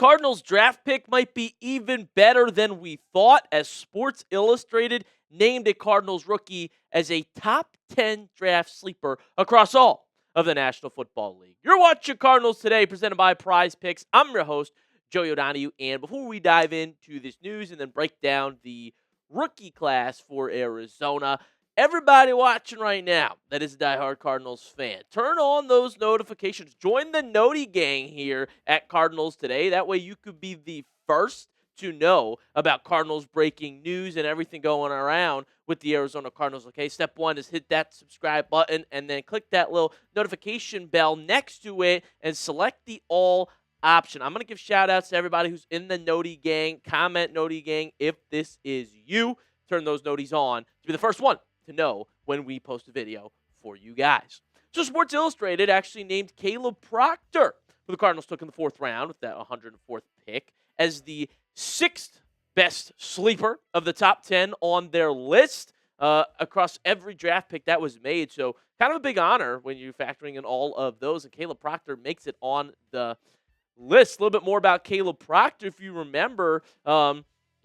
Cardinals draft pick might be even better than we thought, as Sports Illustrated named a Cardinals rookie as a top 10 draft sleeper across all of the National Football League. You're watching Cardinals Today, presented by Prize Picks. I'm your host, Joey O'Donoghue, and before we dive into this news and then break down the rookie class for Arizona, everybody watching right now that is a diehard Cardinals fan, turn on those notifications. Join the NOTI Gang here at Cardinals Today. That way you could be the first to know about Cardinals breaking news and everything going around with the Arizona Cardinals. Okay, step one is hit that subscribe button and then click that little notification bell next to it and select the all option. I'm going to give shout outs to everybody who's in the NOTI Gang. Comment NOTI Gang if this is you. Turn those noties on to be the first one to know when we post a video for you guys. So Sports Illustrated actually named Kaleb Proctor, who the Cardinals took in the 4th round with that 104th pick, as the 6th best sleeper of the top 10 on their list across every draft pick that was made. So kind of a big honor when you're factoring in all of those. And Kaleb Proctor makes it on the list. A little bit more about Kaleb Proctor. If you remember,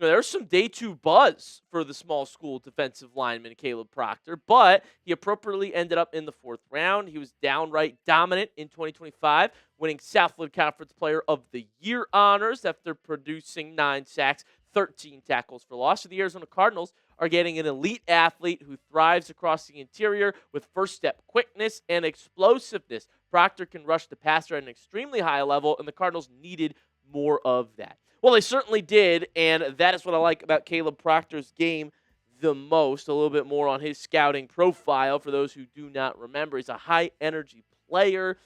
there's some day 2 buzz for the small school defensive lineman Kaleb Proctor, but he appropriately ended up in the 4th round. He was downright dominant in 2025, winning Southland Conference Player of the Year honors after producing 9 sacks, 13 tackles for loss. So the Arizona Cardinals are getting an elite athlete who thrives across the interior with first-step quickness and explosiveness. Proctor can rush the passer at an extremely high level, and the Cardinals needed more of that. Well, they certainly did, and that is what I like about Kaleb Proctor's game the most. A little bit more on his scouting profile for those who do not remember. He's a high-energy player,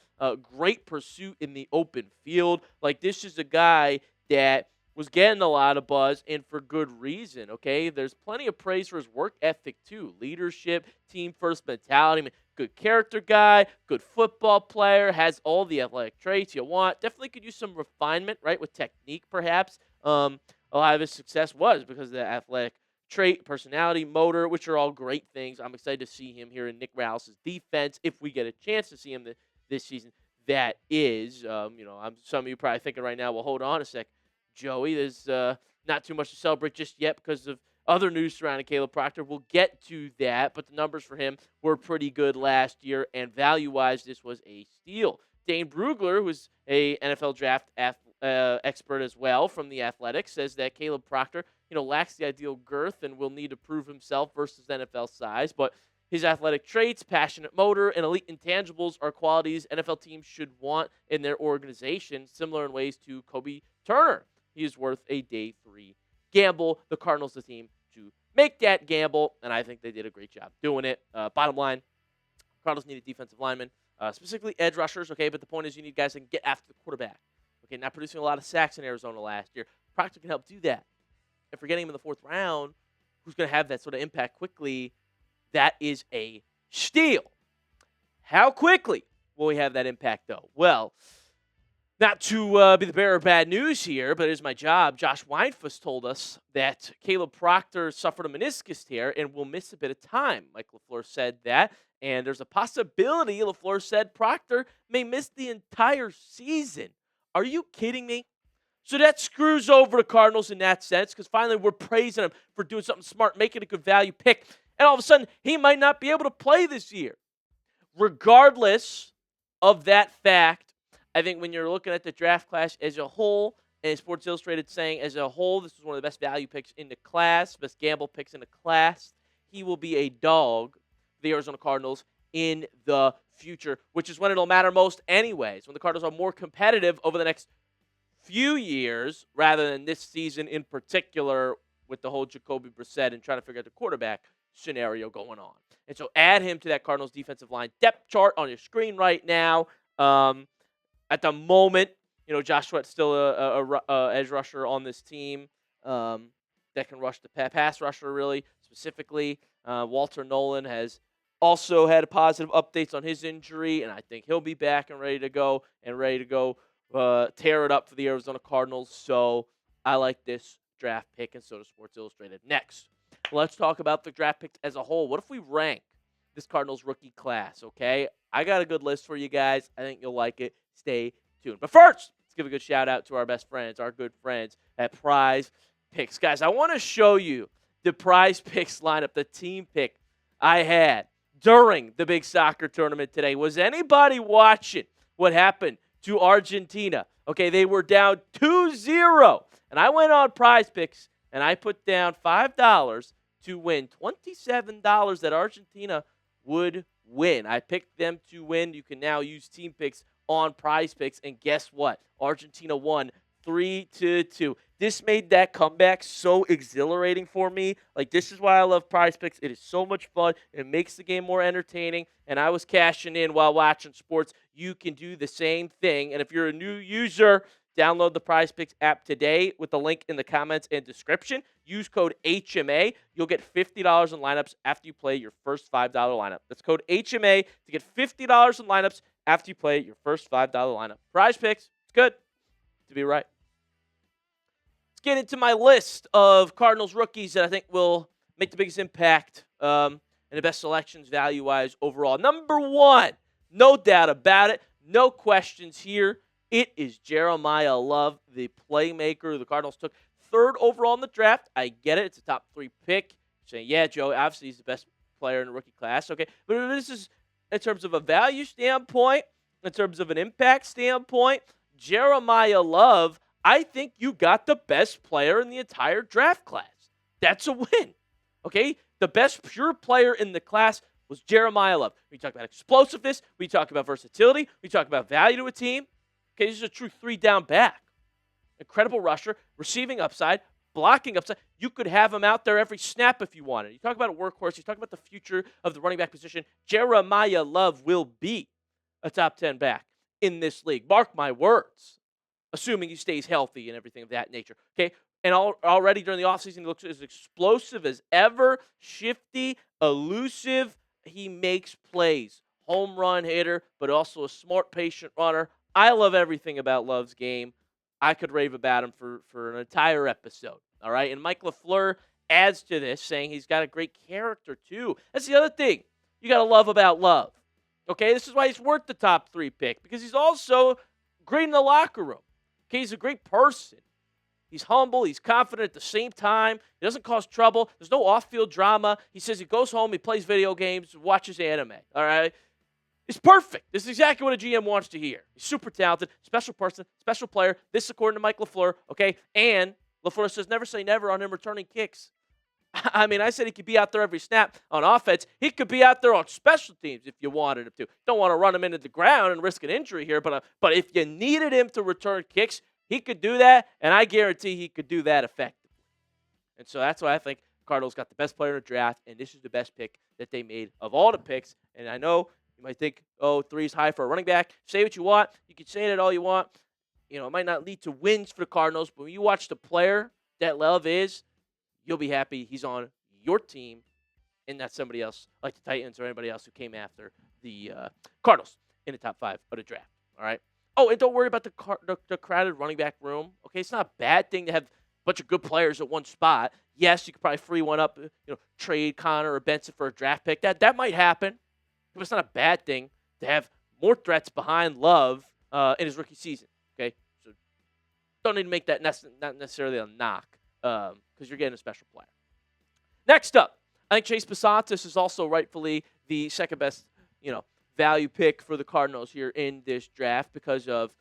great pursuit in the open field. Like, this is a guy that was getting a lot of buzz, and for good reason, okay? There's plenty of praise for his work ethic, too. Leadership, team-first mentality. I mean, good character guy, good football player, has all the athletic traits you want. Definitely could use some refinement, right, with technique, perhaps. A lot of his success was because of the athletic trait, personality, motor, which are all great things. I'm excited to see him here in Nick Rouse's defense if we get a chance to see him this season. That is, some of you probably thinking right now, well, hold on a sec, Joey, there's not too much to celebrate just yet because of other news surrounding Kaleb Proctor. We'll get to that, but the numbers for him were pretty good last year, and value-wise, this was a steal. Dane Brugler, who's a NFL draft expert as well from The Athletic, says that Kaleb Proctor, lacks the ideal girth and will need to prove himself versus NFL size, but his athletic traits, passionate motor, and elite intangibles are qualities NFL teams should want in their organization, similar in ways to Kobe Turner. He is worth a day 3 gamble. The Cardinals, the team to make that gamble, and I think they did a great job doing it. Bottom line, Cardinals need a defensive lineman, specifically edge rushers, okay? But the point is you need guys that can get after the quarterback. Okay, not producing a lot of sacks in Arizona last year. Proctor can help do that. If we're getting him in the 4th round, who's going to have that sort of impact quickly, that is a steal. How quickly will we have that impact, though? Well, not to be the bearer of bad news here, but it is my job. Josh Weinfuss told us that Kaleb Proctor suffered a meniscus tear and will miss a bit of time. Mike LaFleur said that, and there's a possibility, LaFleur said, Proctor may miss the entire season. Are you kidding me? So that screws over the Cardinals in that sense, because finally we're praising him for doing something smart, making a good value pick, and all of a sudden he might not be able to play this year. Regardless of that fact, I think when you're looking at the draft class as a whole, and Sports Illustrated saying as a whole, this was one of the best value picks in the class, best gamble picks in the class, he will be a dog for the Arizona Cardinals in the future, which is when it'll matter most anyways, when the Cardinals are more competitive over the next few years rather than this season in particular with the whole Jacoby Brissett and trying to figure out the quarterback scenario going on. And so add him to that Cardinals defensive line depth chart on your screen right now. At the moment, Josh Sweat's still a edge rusher on this team that can rush the pass rusher really specifically. Walter Nolan has also had positive updates on his injury, and I think he'll be back and ready to go tear it up for the Arizona Cardinals. So I like this draft pick, and so does Sports Illustrated. Next, let's talk about the draft picks as a whole. What if we rank this Cardinals rookie class, okay? I got a good list for you guys. I think you'll like it. Stay tuned. But first, let's give a good shout out to our best friends, our good friends at Prize Picks. Guys, I want to show you the Prize Picks lineup, the team pick I had during the big soccer tournament today. Was anybody watching what happened to Argentina? Okay, they were down 2-0. And I went on Prize Picks and I put down $5 to win $27 that Argentina would win. I picked them to win. You can now use team picks on Prize Picks, and guess what? Argentina won 3-2. This made that comeback so exhilarating for me. Like, this is why I love Prize Picks. It is so much fun. It makes the game more entertaining, and I was cashing in while watching sports. You can do the same thing, and if you're a new user, download the Prize Picks app today with the link in the comments and description. Use code HMA. You'll get $50 in lineups after you play your first $5 lineup. That's code HMA to get $50 in lineups after you play your first $5 lineup. Prize Picks, it's good to be right. Let's get into my list of Cardinals rookies that I think will make the biggest impact and the best selections value-wise overall. Number one, no doubt about it, no questions here. It is Jeremiah Love, the playmaker the Cardinals took third overall in the draft. I get it. It's a top 3 pick. You're saying, yeah, Joe, obviously he's the best player in the rookie class. Okay, but this is in terms of a value standpoint, in terms of an impact standpoint, Jeremiah Love, I think you got the best player in the entire draft class. That's a win. Okay, the best pure player in the class was Jeremiah Love. We talk about explosiveness. We talk about versatility. We talk about value to a team. Okay, this is a true 3-down back. Incredible rusher, receiving upside, blocking upside. You could have him out there every snap if you wanted. You talk about a workhorse. You talk about the future of the running back position. Jeremiah Love will be a top 10 back in this league. Mark my words, assuming he stays healthy and everything of that nature. Okay, and already during the offseason, he looks as explosive as ever, shifty, elusive. He makes plays. Home run hitter, but also a smart, patient runner. I love everything about Love's game. I could rave about him for an entire episode, all right? And Mike LaFleur adds to this, saying he's got a great character, too. That's the other thing you got to love about Love, okay? This is why he's worth the top 3 pick, because he's also great in the locker room, okay? He's a great person. He's humble. He's confident at the same time. He doesn't cause trouble. There's no off-field drama. He says he goes home, he plays video games, watches anime, all right? It's perfect. This is exactly what a GM wants to hear. He's super talented, special person, special player. This according to Mike LaFleur, okay? And LaFleur says never say never on him returning kicks. I mean, I said he could be out there every snap on offense. He could be out there on special teams if you wanted him to. Don't want to run him into the ground and risk an injury here, but if you needed him to return kicks, he could do that, and I guarantee he could do that effectively. And so that's why I think Cardinals got the best player in the draft, and this is the best pick that they made of all the picks. And I know you might think, 3 is high for a running back. Say what you want. You can say that all you want. You know, it might not lead to wins for the Cardinals, but when you watch the player that Love is, you'll be happy he's on your team and not somebody else like the Titans or anybody else who came after the Cardinals in the top 5 of the draft. All right? Oh, and don't worry about the crowded running back room. Okay, it's not a bad thing to have a bunch of good players at one spot. Yes, you could probably free one up, trade Connor or Benson for a draft pick. That might happen. But it's not a bad thing to have more threats behind Love in his rookie season, okay? So don't need to make that not necessarily a knock because you're getting a special player. Next up, I think Chase Basantis is also rightfully the second best, value pick for the Cardinals here in this draft because of,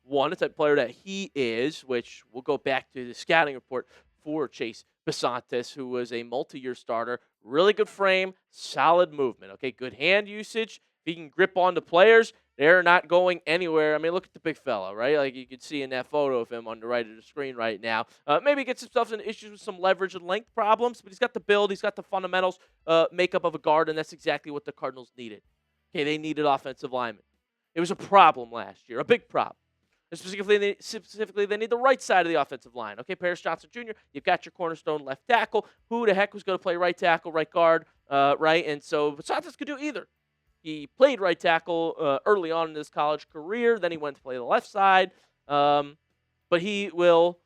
one, the type of player that he is, which we'll go back to the scouting report for Chase Basantis, who was a multi-year starter. Really good frame, solid movement. Okay, good hand usage. If he can grip onto players, they're not going anywhere. I mean, look at the big fella, right? Like you can see in that photo of him on the right of the screen right now. Maybe he gets himself in issues with some leverage and length problems, but he's got the build, he's got the fundamentals, makeup of a guard, and that's exactly what the Cardinals needed. Okay, they needed offensive linemen. It was a problem last year, a big problem. And specifically, they need the right side of the offensive line. Okay, Paris Johnson Jr., you've got your cornerstone left tackle. Who the heck was going to play right tackle, right guard, right? And so Basantis could do either. He played right tackle early on in his college career. Then he went to play the left side. But he will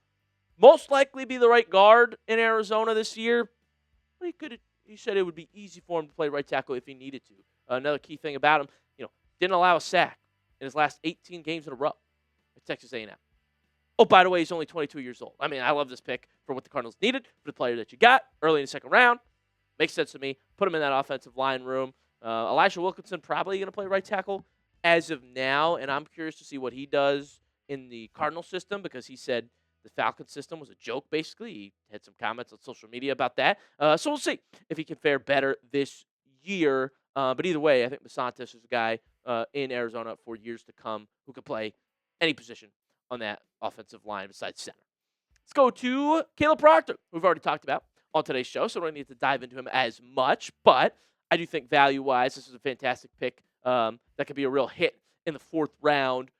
most likely be the right guard in Arizona this year. But he said it would be easy for him to play right tackle if he needed to. Another key thing about him, didn't allow a sack in his last 18 games in a row. Texas A&M. Oh, by the way, he's only 22 years old. I mean, I love this pick for what the Cardinals needed, for the player that you got early in the second round. Makes sense to me. Put him in that offensive line room. Elijah Wilkinson probably going to play right tackle as of now, and I'm curious to see what he does in the Cardinal system because he said the Falcon system was a joke, basically. He had some comments on social media about that. So we'll see if he can fare better this year. But either way, I think Masantos is a guy in Arizona for years to come who could play any position on that offensive line besides center. Let's go to Kaleb Proctor, who we've already talked about on today's show, so I don't need to dive into him as much, but I do think value-wise, this is a fantastic pick that could be a real hit in the fourth round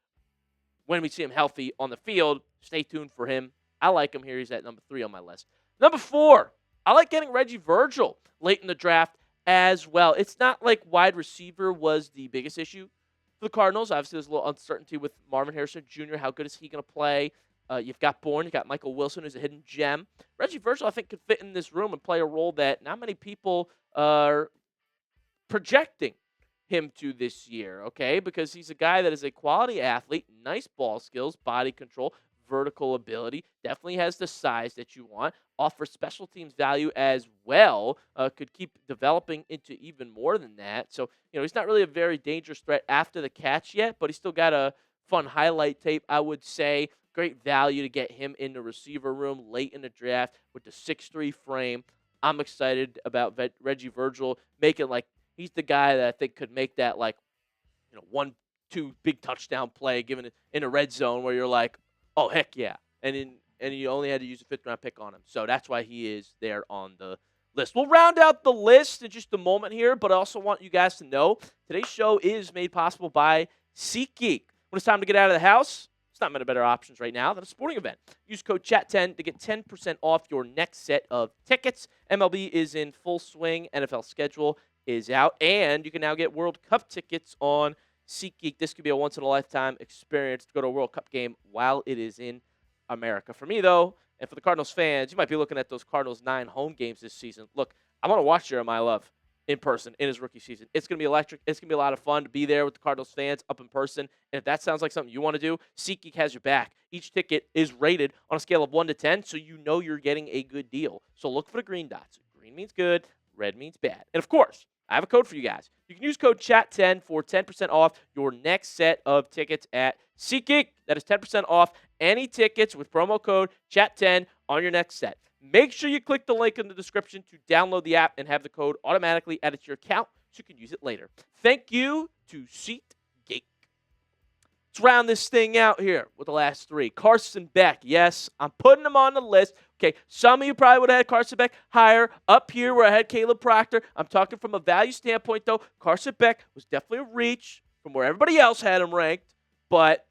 when we see him healthy on the field. Stay tuned for him. I like him here. He's at number 3 on my list. Number 4, I like getting Reggie Virgil late in the draft as well. It's not like wide receiver was the biggest issue for the Cardinals. Obviously, there's a little uncertainty with Marvin Harrison Jr. How good is he going to play? You've got Bourne. You've got Michael Wilson, who's a hidden gem. Reggie Virgil, I think, could fit in this room and play a role that not many people are projecting him to this year, okay? Because he's a guy that is a quality athlete, nice ball skills, body control, vertical ability, definitely has the size that you want, offers special teams value as well, could keep developing into even more than that. So, he's not really a very dangerous threat after the catch yet, but he's still got a fun highlight tape, I would say. Great value to get him in the receiver room late in the draft with the 6'3" frame. I'm excited about Reggie Virgil making, he's the guy that I think could make that, 1-2 big touchdown play given it in a red zone where you're like, oh, heck yeah. And you only had to use a 5th-round pick on him. So that's why he is there on the list. We'll round out the list in just a moment here, but I also want you guys to know today's show is made possible by SeatGeek. When it's time to get out of the house, it's not many better options right now than a sporting event. Use code CHAT10 to get 10% off your next set of tickets. MLB is in full swing. NFL schedule is out. And you can now get World Cup tickets on SeatGeek. This could be a once-in-a-lifetime experience to go to a World Cup game while it is in America. For me, though, and for the Cardinals fans, you might be looking at those Cardinals 9 home games this season. Look, I want to watch Jeremiah Love in person in his rookie season. It's going to be electric. It's going to be a lot of fun to be there with the Cardinals fans up in person. And if that sounds like something you want to do, SeatGeek has your back. Each ticket is rated on a scale of 1 to 10, so you know you're getting a good deal. So look for the green dots. Green means good. Red means bad. And, of course, I have a code for you guys. You can use code CHAT10 for 10% off your next set of tickets at SeatGeek. That is 10% off any tickets with promo code CHAT10 on your next set. Make sure you click the link in the description to download the app and have the code automatically added to your account so you can use it later. Thank you to SeatGeek. Let's round this thing out here with the last 3. Carson Beck. Yes, I'm putting him on the list. Okay, some of you probably would have had Carson Beck higher up here where I had Kaleb Proctor. I'm talking from a value standpoint, though. Carson Beck was definitely a reach from where everybody else had him ranked, but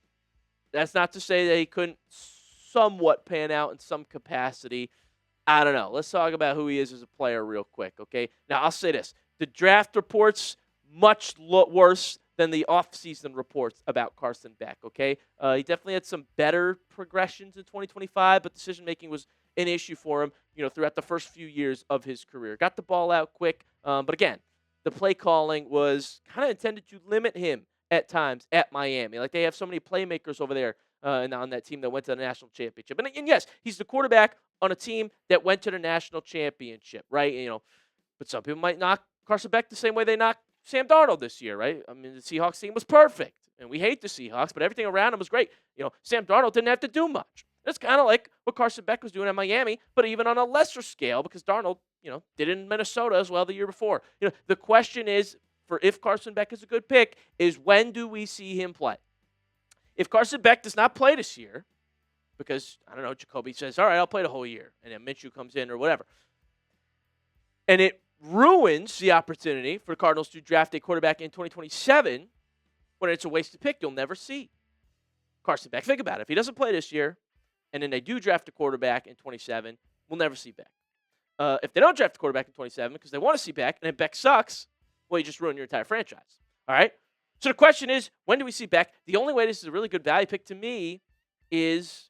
that's not to say that he couldn't somewhat pan out in some capacity. I don't know. Let's talk about who he is as a player real quick, okay? Now, I'll say this. The draft reports much worse than the offseason reports about Carson Beck, okay? He definitely had some better progressions in 2025, but decision-making was an issue for him, throughout the first few years of his career. Got the ball out quick, but again, the play calling was kind of intended to limit him at times at Miami. Like, they have so many playmakers over there and on that team that went to the national championship. And yes, he's the quarterback on a team that went to the national championship, right? But some people might knock Carson Beck the same way they knocked Sam Darnold this year, right? I mean, the Seahawks team was perfect, and we hate the Seahawks, but everything around him was great. Sam Darnold didn't have to do much. It's kind of like what Carson Beck was doing at Miami, but even on a lesser scale because Darnold, did in Minnesota as well the year before. The question is, for if Carson Beck is a good pick, is when do we see him play? If Carson Beck does not play this year, because, I don't know, Jacoby says, all right, I'll play the whole year, and then Minshew comes in or whatever, and it ruins the opportunity for the Cardinals to draft a quarterback in 2027 when it's a wasted pick. You'll never see Carson Beck. Think about it. If he doesn't play this year and then they do draft a quarterback in 27, we'll never see Beck. If they don't draft a quarterback in 27 because they want to see Beck and then Beck sucks, well, you just ruin your entire franchise. All right? So the question is, when do we see Beck? The only way this is a really good value pick to me is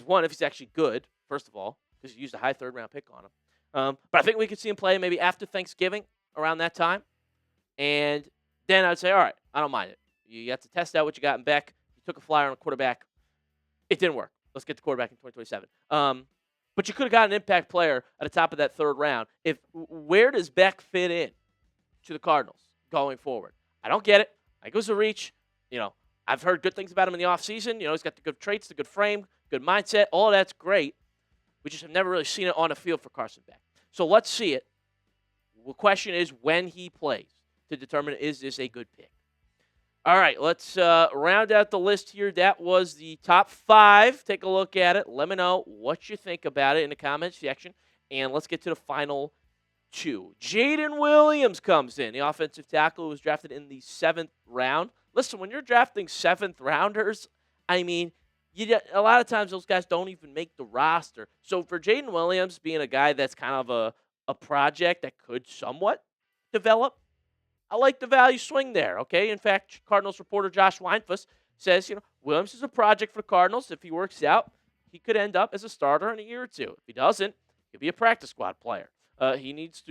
one, if he's actually good, first of all, because you used a high 3rd-round pick on him. But I think we could see him play maybe after Thanksgiving, around that time. And then I'd say, all right, I don't mind it. You have to test out what you got in Beck. You took a flyer on a quarterback. It didn't work. Let's get the quarterback in 2027. But you could have got an impact player at the top of that third round. Where does Beck fit in to the Cardinals going forward? I don't get it. I think it was a reach. I've heard good things about him in the offseason. He's got the good traits, the good frame, good mindset. All of that's great. We just have never really seen it on the field for Carson Beck. So let's see it. The question is when he plays to determine, is this a good pick? All right, let's round out the list here. That was the top 5. Take a look at it. Let me know what you think about it in the comments section. And let's get to the final 2. Jaden Williams comes in, the offensive tackle who was drafted in the 7th round. Listen, when you're drafting 7th rounders, a lot of times those guys don't even make the roster. So for Jaden Williams being a guy that's kind of a project that could somewhat develop, I like the value swing there, okay? In fact, Cardinals reporter Josh Weinfuss says, Williams is a project for the Cardinals. If he works out, he could end up as a starter in a year or 2. If he doesn't, he'll be a practice squad player. He needs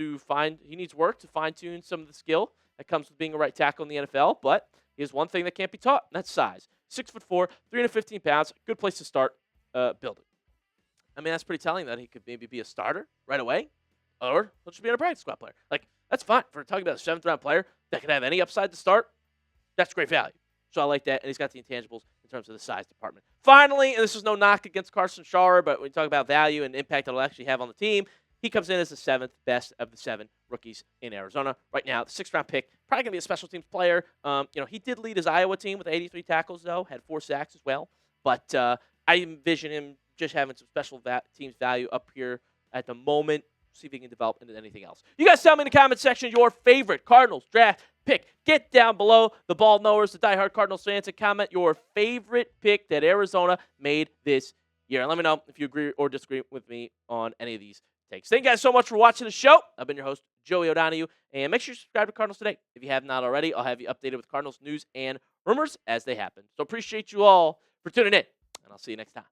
work to fine-tune some of the skill that comes with being a right tackle in the NFL, but he has one thing that can't be taught, and that's size. 6'4", 315 pounds, good place to start building. That's pretty telling that he could maybe be a starter right away, or he'll just be a practice squad player. That's fine. For talking about a 7th-round player that could have any upside to start, that's great value. So I like that, and he's got the intangibles in terms of the size department. Finally, and this is no knock against Carson Schauer, but when you talk about value and impact it'll actually have on the team, he comes in as the 7th best of the 7 rookies in Arizona. Right now, the 6th-round pick, probably going to be a special teams player. He did lead his Iowa team with 83 tackles, though, had 4 sacks as well. But I envision him just having some special teams value up here at the moment. See if he can develop into anything else. You guys tell me in the comment section your favorite Cardinals draft pick. Get down below, the ball knowers, the diehard Cardinals fans, and comment your favorite pick that Arizona made this year. And let me know if you agree or disagree with me on any of these takes. Thank you guys so much for watching the show. I've been your host, Joey O'Donohue, and make sure you subscribe to Cardinals Today. If you have not already, I'll have you updated with Cardinals news and rumors as they happen. So appreciate you all for tuning in, and I'll see you next time.